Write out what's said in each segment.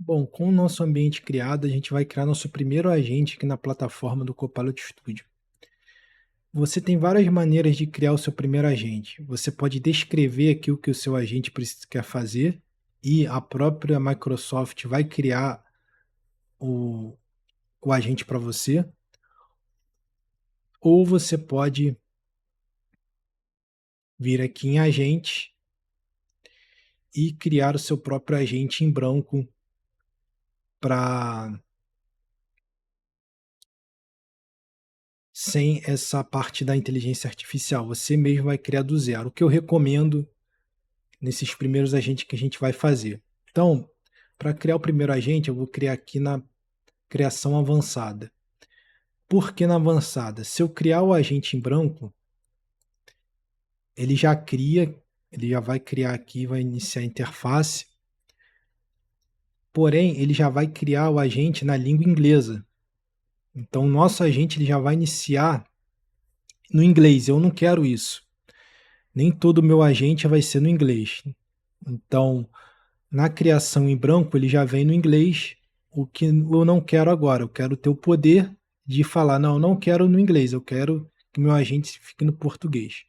Bom, com o nosso ambiente criado, a gente vai criar nosso primeiro agente aqui na plataforma do Copilot Studio. Você tem várias maneiras de criar o seu primeiro agente. Você pode descrever aqui o que o seu agente quer fazer e a própria Microsoft vai criar o, o agente para você. Ou você pode vir aqui em agente e criar o seu próprio agente em branco para sem essa parte da inteligência artificial. Você mesmo vai criar do zero. O que eu recomendo nesses primeiros agentes que a gente vai fazer. Então, para criar o primeiro agente, eu vou criar aqui na criação avançada. Por que na avançada? Se eu criar o agente em branco, ele já cria, ele já vai criar aqui, vai iniciar a interface. Porém, ele já vai criar o agente na língua inglesa. Então, o nosso agente ele já vai iniciar no inglês. Eu não quero isso. Nem todo o meu agente vai ser no inglês. Então, na criação em branco, ele já vem no inglês, o que eu não quero agora. Eu quero ter o poder de falar, não, eu não quero no inglês, eu quero que meu agente fique no português.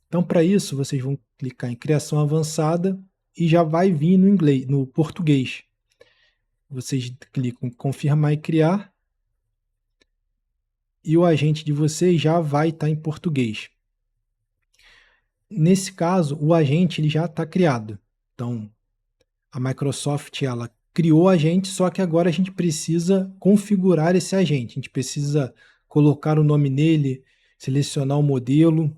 Então, para isso, vocês vão clicar em criação avançada e já vai vir no inglês, no português. Vocês clicam em confirmar e criar e o agente de vocês já vai estar em português. Nesse caso, o agente ele já está criado. Então, a Microsoft ela criou o agente, só que agora a gente precisa configurar esse agente. A gente precisa colocar o nome nele, selecionar o modelo.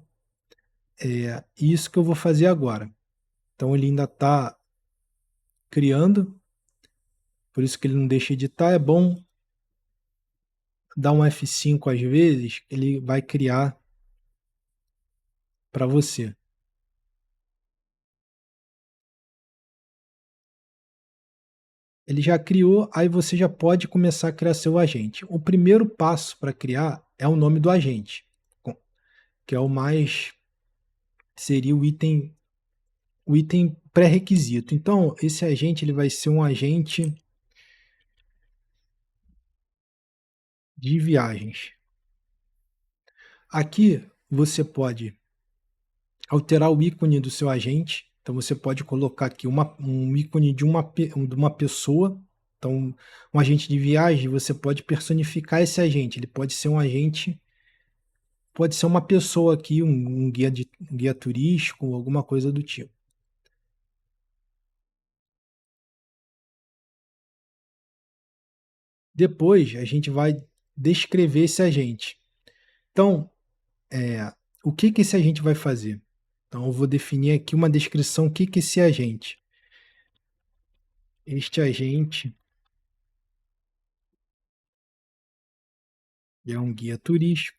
É isso que eu vou fazer agora. Então ele ainda está criando, por isso que ele não deixa editar. É bom dar um F5 às vezes, ele vai criar para você. Ele já criou, aí você já pode começar a criar seu agente. O primeiro passo para criar é o nome do agente, que é o mais seria o item pré-requisito. Então, esse agente ele vai ser um agente de viagens. Aqui você pode alterar o ícone do seu agente. Então, você pode colocar aqui um ícone de uma pessoa. Então, um agente de viagem, você pode personificar esse agente. Ele pode ser um agente, pode ser uma pessoa aqui, um guia turístico, alguma coisa do tipo. Depois, a gente vai descrever esse agente. Então, o que esse agente vai fazer? Então, eu vou definir aqui uma descrição, o que esse agente? Este agente é um guia turístico,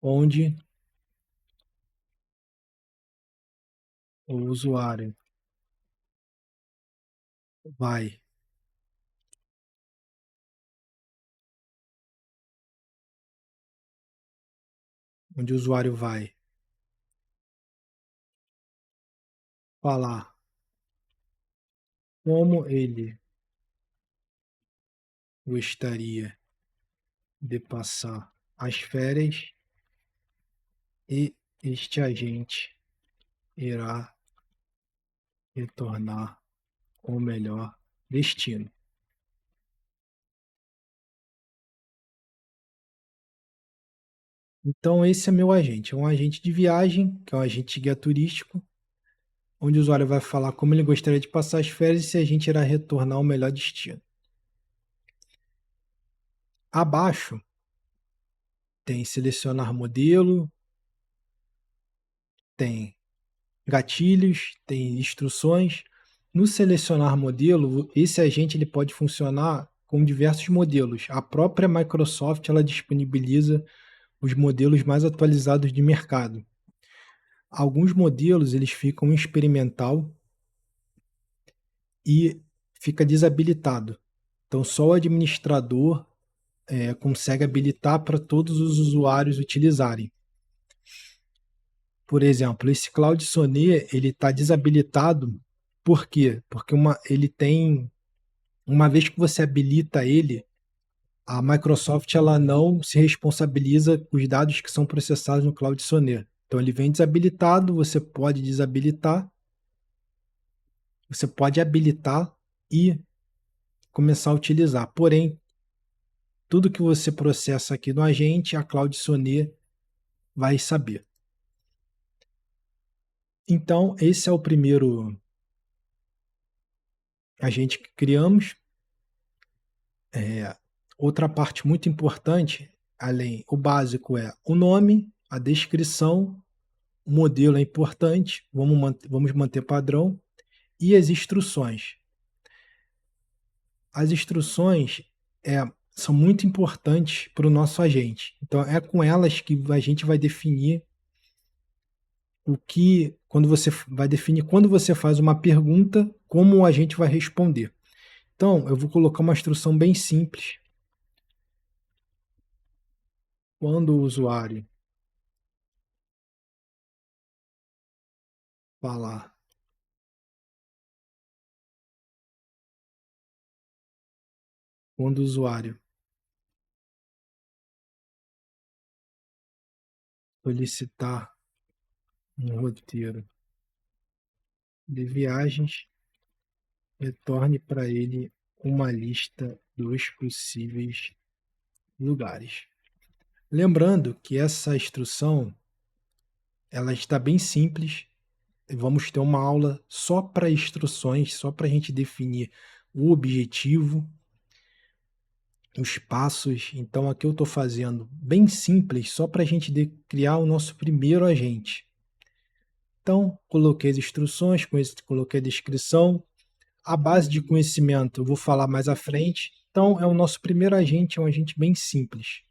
onde o usuário vai onde o usuário vai falar como ele gostaria de passar as férias e este agente irá retornar o melhor destino. Então, esse é meu agente. É um agente de viagem, que é um agente de guia turístico, onde o usuário vai falar como ele gostaria de passar as férias e se a gente irá retornar ao melhor destino. Abaixo tem selecionar modelo, tem gatilhos, tem instruções. No selecionar modelo, esse agente ele pode funcionar com diversos modelos. A própria Microsoft ela disponibiliza os modelos mais atualizados de mercado. Alguns modelos eles ficam em experimental e fica desabilitado. Então só o administrador consegue habilitar para todos os usuários utilizarem. Por exemplo, esse Claude Sonnet, ele está desabilitado. Por quê? Porque ele tem, uma vez que você habilita ele, a Microsoft ela não se responsabiliza com os dados que são processados no Claude Sonnet. Então ele vem desabilitado, você pode desabilitar, você pode habilitar e começar a utilizar. Porém, tudo que você processa aqui no agente, a Claude Sonnet vai saber. Então, esse é o primeiro agente que criamos. Outra parte muito importante, além, o básico é o nome, a descrição, o modelo é importante, vamos manter padrão, e as instruções. As instruções são muito importantes para o nosso agente. Então, é com elas que a gente vai definir quando você faz uma pergunta, como o agente vai responder. Então, eu vou colocar uma instrução bem simples. Quando o usuário falar quando o usuário solicitar um roteiro de viagens, retorne para ele uma lista dos possíveis lugares. Lembrando que essa instrução ela está bem simples. Vamos ter uma aula só para instruções, só para a gente definir o objetivo, os passos. Então aqui eu estou fazendo bem simples, só para a gente criar o nosso primeiro agente. Então, coloquei as instruções, coloquei a descrição. A base de conhecimento eu vou falar mais à frente. Então, é o nosso primeiro agente, é um agente bem simples.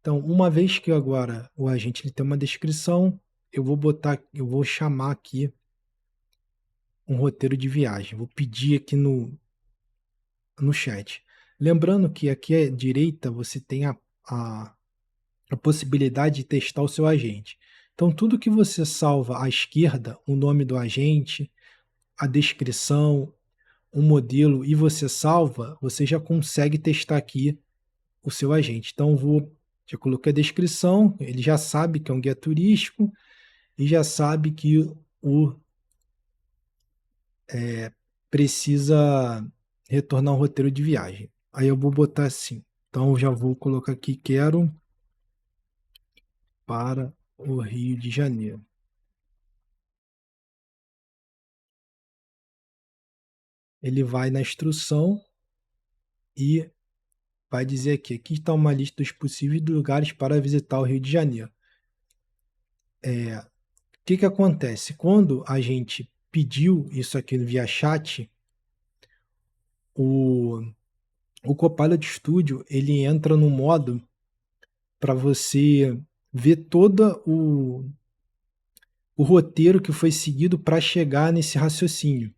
Então, uma vez que agora o agente ele tem uma descrição, eu vou chamar aqui um roteiro de viagem. Vou pedir aqui no chat. Lembrando que aqui à direita você tem a, a possibilidade de testar o seu agente. Então, tudo que você salva à esquerda, o nome do agente, a descrição, o modelo e você salva, você já consegue testar aqui o seu agente. Então, já coloquei a descrição, ele já sabe que é um guia turístico e já sabe que o precisa retornar um roteiro de viagem. Aí eu vou botar assim. Então, eu já vou colocar aqui, quero para o Rio de Janeiro. Ele vai na instrução e vai dizer aqui está uma lista dos possíveis lugares para visitar o Rio de Janeiro. O que acontece? Quando a gente pediu isso aqui via chat, o, o Copilot Studio ele entra no modo para você ver todo o roteiro que foi seguido para chegar nesse raciocínio.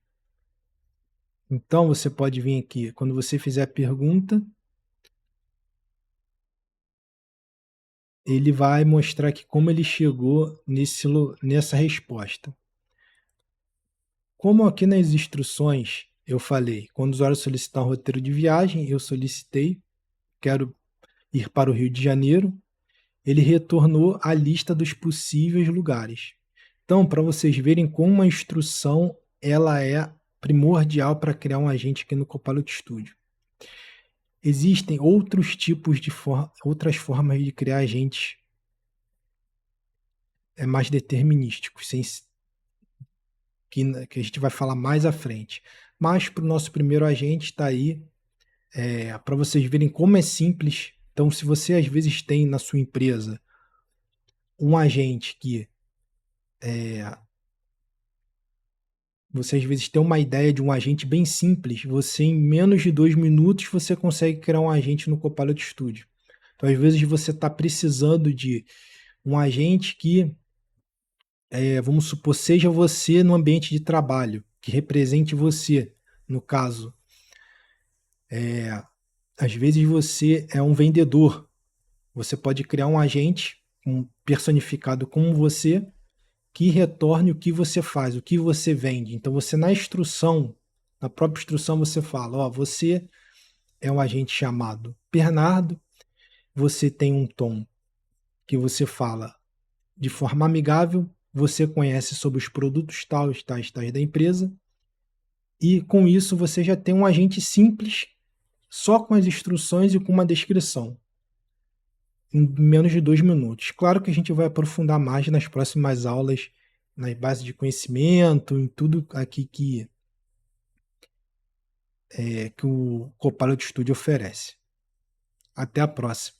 Então você pode vir aqui, quando você fizer a pergunta, ele vai mostrar aqui como ele chegou nessa resposta. Como aqui nas instruções eu falei, quando o usuário solicitar um roteiro de viagem, eu solicitei, quero ir para o Rio de Janeiro, ele retornou a lista dos possíveis lugares. Então, para vocês verem como a instrução ela é primordial para criar um agente aqui no Copilot Studio. Existem outros tipos outras formas de criar agentes mais determinísticos, que a gente vai falar mais à frente. Mas para o nosso primeiro agente está aí, para vocês verem como é simples. Então, se você às vezes tem na sua empresa um agente que você às vezes tem uma ideia de um agente bem simples, você em menos de 2 minutos você consegue criar um agente no Copilot Studio. Então, às vezes você está precisando de um agente que, vamos supor, seja você no ambiente de trabalho, que represente você, no caso. Às vezes você é um vendedor, você pode criar um agente personificado como você, que retorne o que você faz, o que você vende. Então você na instrução, na própria instrução você fala, ó, você é um agente chamado Bernardo, você tem um tom que você fala de forma amigável, você conhece sobre os produtos tais da empresa, e com isso você já tem um agente simples, só com as instruções e com uma descrição, em menos de 2 minutos. Claro que a gente vai aprofundar mais nas próximas aulas, nas bases de conhecimento, em tudo aqui que o Copilot Studio oferece. Até a próxima.